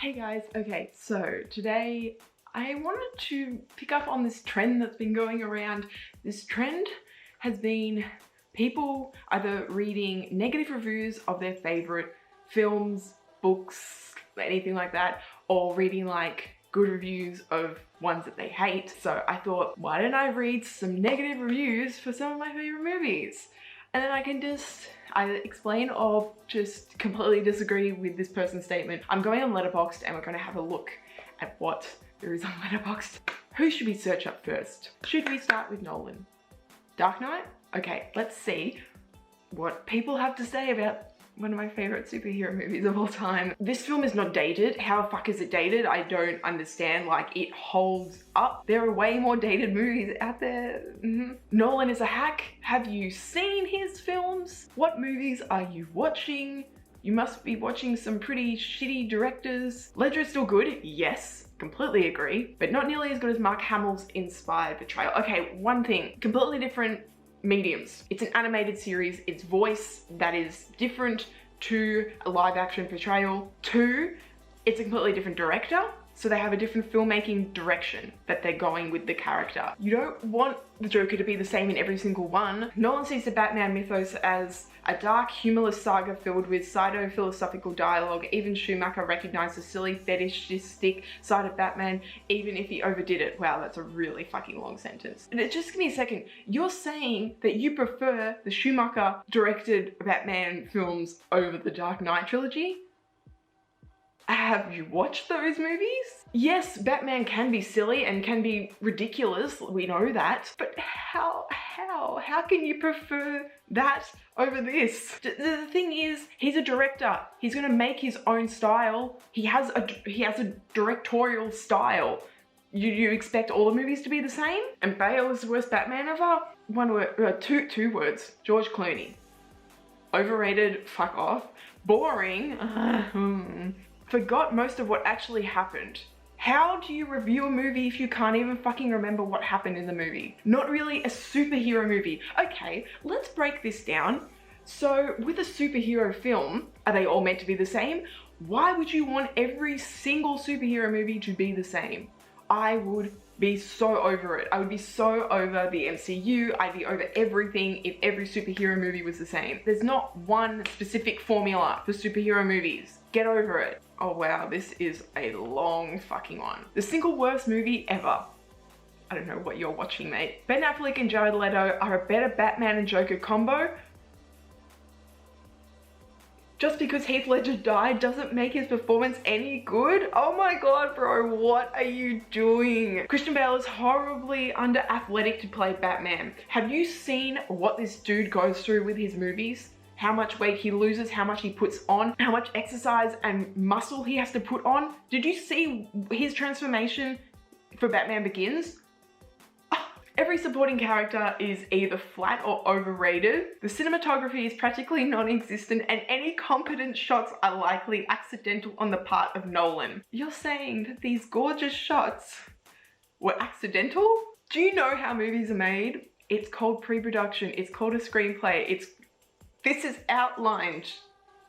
Hey guys, okay, so today I wanted to pick up on this trend that's been going around. This trend has been people either reading negative reviews of their favorite films, books, anything like that, or reading like good reviews of ones that they hate. So I thought, why don't I read some negative reviews for some of my favorite movies? And then I can just either explain or just completely disagree with this person's statement. I'm going on Letterboxd and we're going to have a look at what there is on Letterboxd. Who should we search up first? Should we start with Nolan? Dark Knight? Okay, let's see what people have to say about one of my favorite superhero movies of all time. This film is not dated. How the fuck is it dated? I don't understand. Like, it holds up. There are way more dated movies out there. Nolan is a hack. Have you seen his films? What movies are you watching? You must be watching some pretty shitty directors. Ledger is still good, yes. Completely agree, but not nearly as good as Mark Hamill's inspired portrayal. Okay, one thing, completely different mediums. It's an animated series, it's voice that is different to a live action portrayal. Two, it's a completely different director, so they have a different filmmaking direction that they're going with the character. You don't want the Joker to be the same in every single one. Nolan sees the Batman mythos as a dark, humorless saga filled with pseudo-philosophical dialogue. Even Schumacher recognized the silly, fetishistic side of Batman, even if he overdid it. Wow, that's a really fucking long sentence. Just give me a second. You're saying that you prefer the Schumacher-directed Batman films over the Dark Knight trilogy? Have you watched those movies? Yes, Batman can be silly and can be ridiculous, we know that, but how can you prefer that over this? The thing is, he's a director. He's gonna make his own style. He has a directorial style. You expect all the movies to be the same? And Bale is the worst Batman ever? One word, two words, George Clooney. Overrated, fuck off. Boring, forgot most of what actually happened. How do you review a movie if you can't even fucking remember what happened in the movie? Not really a superhero movie. Okay, let's break this down. So with a superhero film, are they all meant to be the same? Why would you want every single superhero movie to be the same? I would be so over it. I would be so over the MCU. I'd be over everything if every superhero movie was the same. There's not one specific formula for superhero movies. Get over it. Oh wow, this is a long fucking one. The single worst movie ever. I don't know what you're watching, mate. Ben Affleck and Jared Leto are a better Batman and Joker combo. Just because Heath Ledger died doesn't make his performance any good? Oh my god, bro, what are you doing? Christian Bale is horribly under-athletic to play Batman. Have you seen what this dude goes through with his movies? How much weight he loses, how much he puts on, how much exercise and muscle he has to put on? Did you see his transformation for Batman Begins? Every supporting character is either flat or overrated. The cinematography is practically non-existent and any competent shots are likely accidental on the part of Nolan. You're saying that these gorgeous shots were accidental? Do you know how movies are made? It's called pre-production, it's called a screenplay, this is outlined.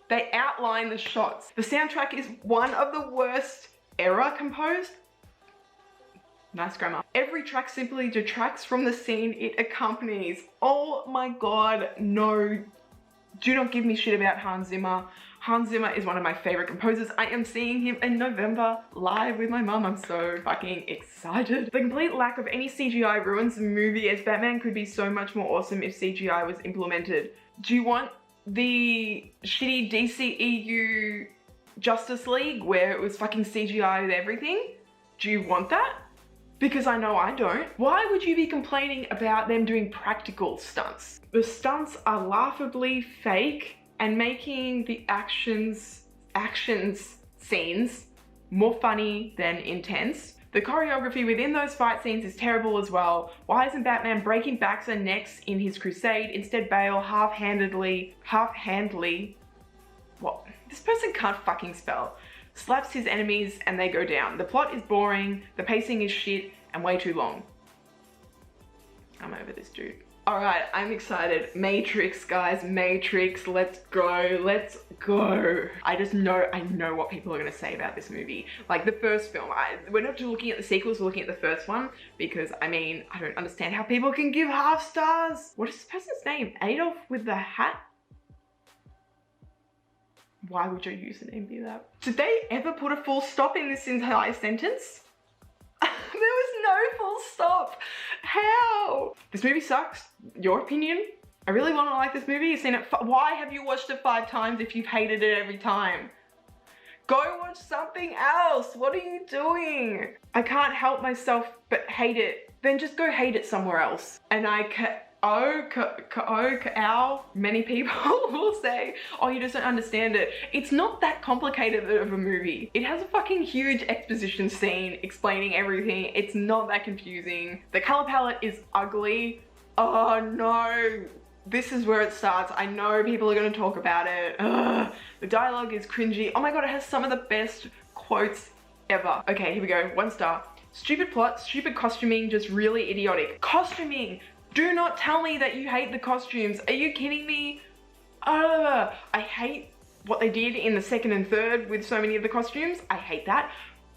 They outline the shots. The soundtrack is one of the worst ever composed. Nice grammar. Every track simply detracts from the scene it accompanies. Oh my god, no. Do not give me shit about Hans Zimmer. Hans Zimmer is one of my favorite composers. I am seeing him in November live with my mum. I'm so fucking excited. The complete lack of any CGI ruins the movie, as Batman could be so much more awesome if CGI was implemented. Do you want the shitty DCEU Justice League where it was fucking CGI with everything? Do you want that? Because I know I don't. Why would you be complaining about them doing practical stunts? The stunts are laughably fake and making the actions scenes more funny than intense. The choreography within those fight scenes is terrible as well. Why isn't Batman breaking backs and necks in his crusade? Instead, Bale half-handedly, what? This person can't fucking spell. Slaps his enemies and they go down. The plot is boring, the pacing is shit, and way too long. I'm over this dude. Alright, I'm excited. Matrix, guys, Matrix, let's go, let's go. I know what people are gonna say about this movie. Like the first film, we're not just looking at the sequels, we're looking at the first one, because I mean, I don't understand how people can give half stars. What is this person's name? Adolf with the hat? Why would your username be that? Did they ever put a full stop in this entire sentence? There was no full stop. How? This movie sucks. Your opinion? I really want to like this movie. You've seen it. Why have you watched it 5 times if you've hated it every time? Go watch something else. What are you doing? I can't help myself but hate it. Then just go hate it somewhere else. And many people will say, oh, you just don't understand it. It's not that complicated of a movie. It has a fucking huge exposition scene explaining everything. It's not that confusing. The color palette is ugly. Oh no. This is where it starts. I know people are gonna talk about it. Ugh. The dialogue is cringy. Oh my god, it has some of the best quotes ever. Okay, here we go. 1 star. Stupid plot, stupid costuming, just really idiotic. Costuming! Do not tell me that you hate the costumes. Are you kidding me? I hate what they did in the 2nd and 3rd with so many of the costumes. I hate that.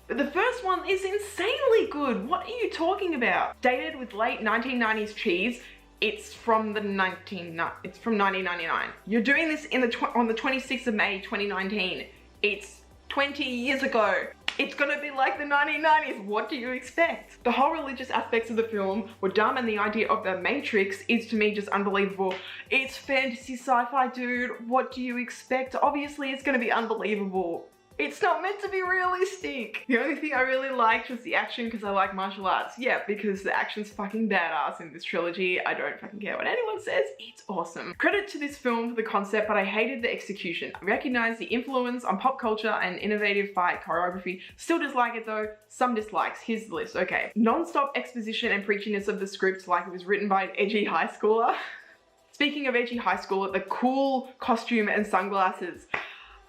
But the first one is insanely good. What are you talking about? Dated with late 1990s cheese. It's from 1999. You're doing this on the 26th of May 2019. It's 20 years ago. It's gonna be like the 1990s. What do you expect? The whole religious aspects of the film were dumb, and the idea of the Matrix is to me just unbelievable. It's fantasy sci-fi, dude. What do you expect? Obviously it's gonna be unbelievable. It's not meant to be realistic. The only thing I really liked was the action, because I like martial arts. Yeah, because the action's fucking badass in this trilogy. I don't fucking care what anyone says. It's awesome. Credit to this film for the concept, but I hated the execution. I recognize the influence on pop culture and innovative fight choreography. Still dislike it though. Some dislikes. Here's the list. Okay. Non-stop exposition and preachiness of the script like it was written by an edgy high schooler. Speaking of edgy high schooler, the cool costume and sunglasses.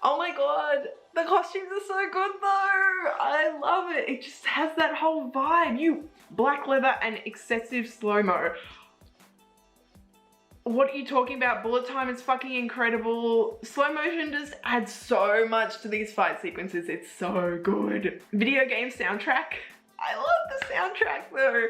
Oh my god. The costumes are so good though. I love it. It just has that whole vibe. Black leather and excessive slow-mo. What are you talking about? Bullet time is fucking incredible. Slow motion just adds so much to these fight sequences. It's so good. Video game soundtrack. I love the soundtrack though.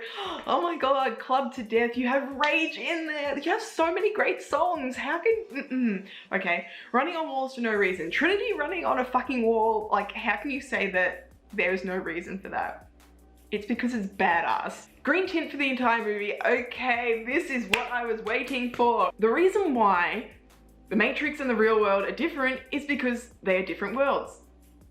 Oh my god, Club to Death. You have Rage in there. You have so many great songs. How can... Okay, running on walls for no reason. Trinity running on a fucking wall. Like, how can you say that there is no reason for that? It's because it's badass. Green tint for the entire movie. Okay, this is what I was waiting for. The reason why the Matrix and the real world are different is because they are different worlds.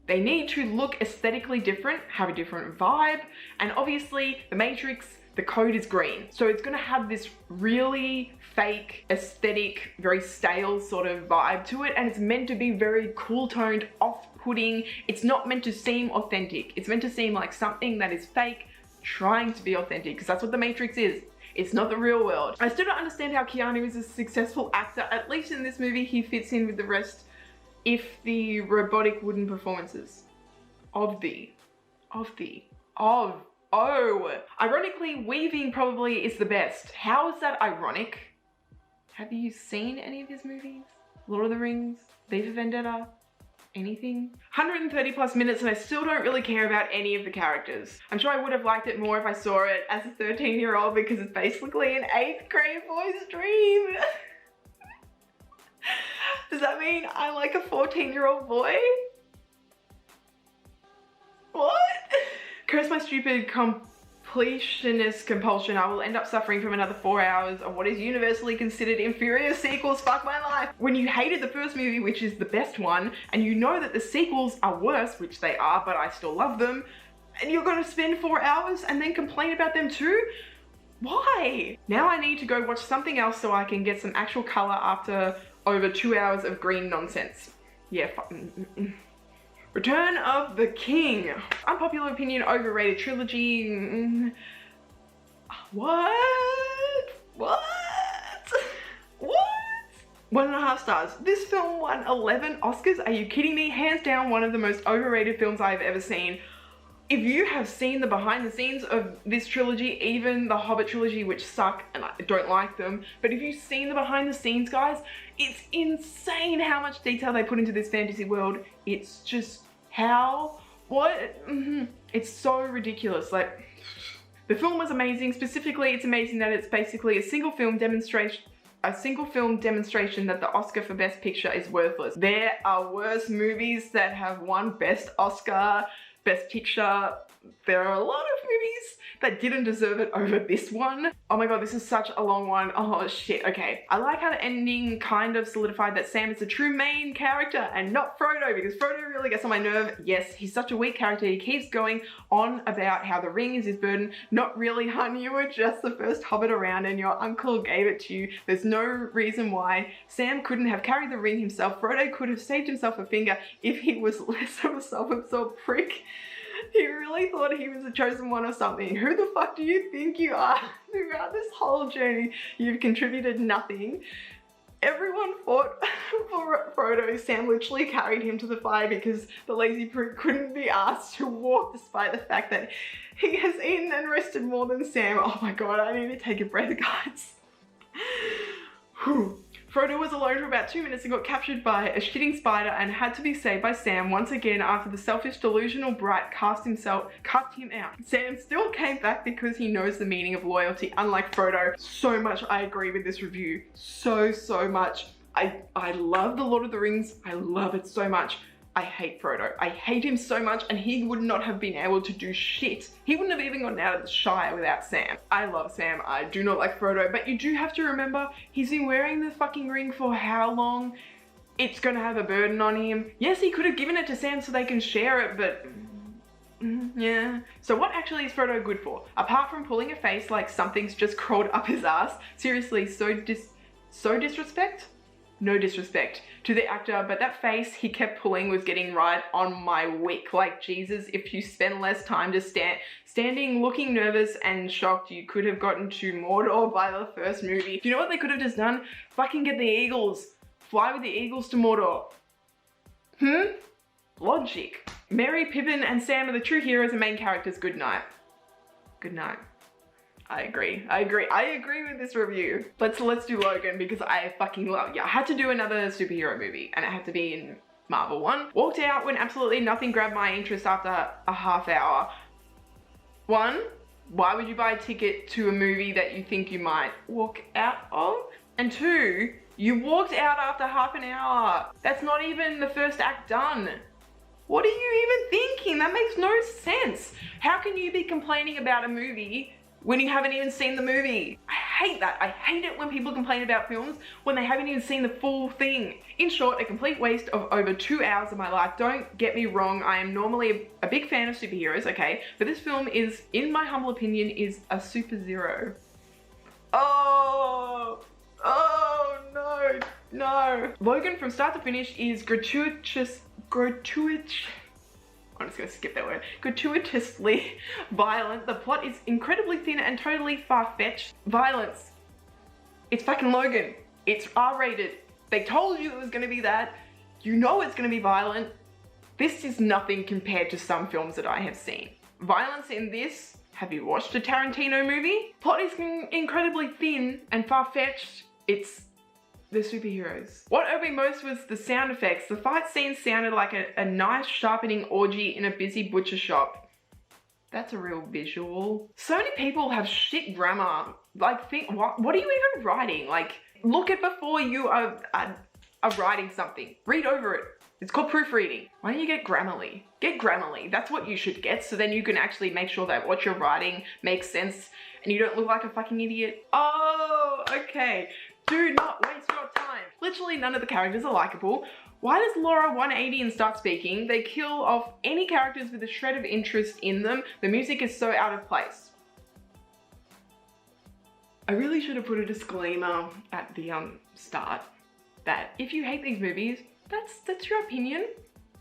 They need to look aesthetically different, have a different vibe, and obviously the Matrix, the code is green. So it's gonna have this really fake, aesthetic, very stale sort of vibe to it, and it's meant to be very cool toned, off-putting. It's not meant to seem authentic. It's meant to seem like something that is fake, trying to be authentic, because that's what the Matrix is. It's not the real world. I still don't understand how Keanu is a successful actor. At least in this movie, he fits in with the rest if the robotic wooden performances ironically, weaving probably is the best. How is that ironic? Have you seen any of his movies? Lord of the Rings, V for Vendetta, anything? 130 plus minutes and I still don't really care about any of the characters. I'm sure I would have liked it more if I saw it as a 13-year-old because it's basically an 8th grade boy's dream. Does that mean I like a 14-year-old boy? What? Curse my stupid completionist compulsion. I will end up suffering from another 4 hours of what is universally considered inferior sequels. Fuck my life. When you hated the first movie, which is the best one, and you know that the sequels are worse, which they are, but I still love them, and you're gonna spend 4 hours and then complain about them too? Why? Now I need to go watch something else so I can get some actual color after over 2 hours of green nonsense. Yeah, Return of the King. Unpopular opinion, overrated trilogy. What? 1.5 stars. This film won 11 Oscars. Are you kidding me? Hands down, one of the most overrated films I've ever seen. If you have seen the behind the scenes of this trilogy, even the Hobbit trilogy, which suck and I don't like them, but if you've seen the behind the scenes, guys, it's insane how much detail they put into this fantasy world. It's just it's so ridiculous. Like, the film was amazing. Specifically, it's amazing that it's basically a single film demonstration that the Oscar for Best Picture is worthless. There are worse movies that have won Best Oscar, Best Picture. There are a lot of movies that didn't deserve it over this one. Oh my god, this is such a long one. Oh shit, okay. I like how the ending kind of solidified that Sam is the true main character and not Frodo, because Frodo really gets on my nerve. Yes, he's such a weak character. He keeps going on about how the ring is his burden. Not really, hun. You were just the first hobbit around and your uncle gave it to you. There's no reason why Sam couldn't have carried the ring himself. Frodo could have saved himself a finger if he was less of a self-absorbed prick. He really thought he was the chosen one or something. Who the fuck do you think you are? Throughout this whole journey, you've contributed nothing. Everyone fought for Frodo. Sam literally carried him to the fire because the lazy prick couldn't be asked to walk, despite the fact that he has eaten and rested more than Sam. Oh my god, I need to take a breath, guys. Whew. Frodo was alone for about 2 minutes and got captured by a shitting spider and had to be saved by Sam once again after the selfish, delusional brat cussed him out. Sam still came back because he knows the meaning of loyalty, unlike Frodo. So much I agree with this review. So much. I love The Lord of the Rings. I love it so much. I hate Frodo. I hate him so much, and he would not have been able to do shit. He wouldn't have even gotten out of the Shire without Sam. I love Sam. I do not like Frodo, but you do have to remember, he's been wearing the fucking ring for how long? It's gonna have a burden on him. Yes, he could have given it to Sam so they can share it, but yeah. So what actually is Frodo good for? Apart from pulling a face like something's just crawled up his ass. Seriously, so disrespect? No disrespect to the actor, but that face he kept pulling was getting right on my wick. Like, Jesus, if you spend less time just standing looking nervous and shocked, you could have gotten to Mordor by the first movie. Do you know what they could have just done? Fucking get the eagles. Fly with the eagles to Mordor. Logic. Merry, Pippin, and Sam are the true heroes and main characters. Good night. Good night. I agree with this review. Let's do Logan because I fucking love it. I had to do another superhero movie and it had to be in Marvel one. Walked out when absolutely nothing grabbed my interest after a half hour. One, why would you buy a ticket to a movie that you think you might walk out of? And two, you walked out after half an hour. That's not even the first act done. What are you even thinking? That makes no sense. How can you be complaining about a movie when you haven't even seen the movie? I hate that. I hate it when people complain about films when they haven't even seen the full thing. In short, a complete waste of over 2 hours of my life. Don't get me wrong, I am normally a big fan of superheroes, okay? But this film is, in my humble opinion, is a super zero. Oh no. Logan from start to finish is I'm just gonna skip that word. Gratuitously violent. The plot is incredibly thin and totally far-fetched. Violence. It's fucking Logan. It's R-rated. They told you it was gonna be that. You know it's gonna be violent. This is nothing compared to some films that I have seen. Violence in this, have you watched a Tarantino movie? Plot is incredibly thin and far-fetched. It's the superheroes. What irked me most was the sound effects. The fight scene sounded like a knife sharpening orgy in a busy butcher shop. That's a real visual. So many people have shit grammar. Like, what are you even writing? Like, look at before you are writing something. Read over it. It's called proofreading. Why don't you get Grammarly? Get Grammarly. That's what you should get, so then you can actually make sure that what you're writing makes sense and you don't look like a fucking idiot. Oh, okay. Do not waste your time. Literally none of the characters are likable. Why does Laura 180 and start speaking? They kill off any characters with a shred of interest in them. The music is so out of place. I really should have put a disclaimer at the start that if you hate these movies, that's your opinion.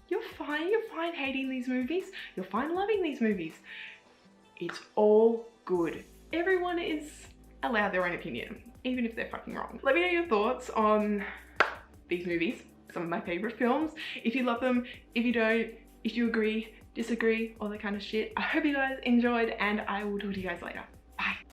You're fine hating these movies. You're fine loving these movies. It's all good. Everyone is allowed their own opinion, even if they're fucking wrong. Let me know your thoughts on these movies, some of my favorite films. If you love them, if you don't, if you agree, disagree, all that kind of shit. I hope you guys enjoyed, and I will talk to you guys later.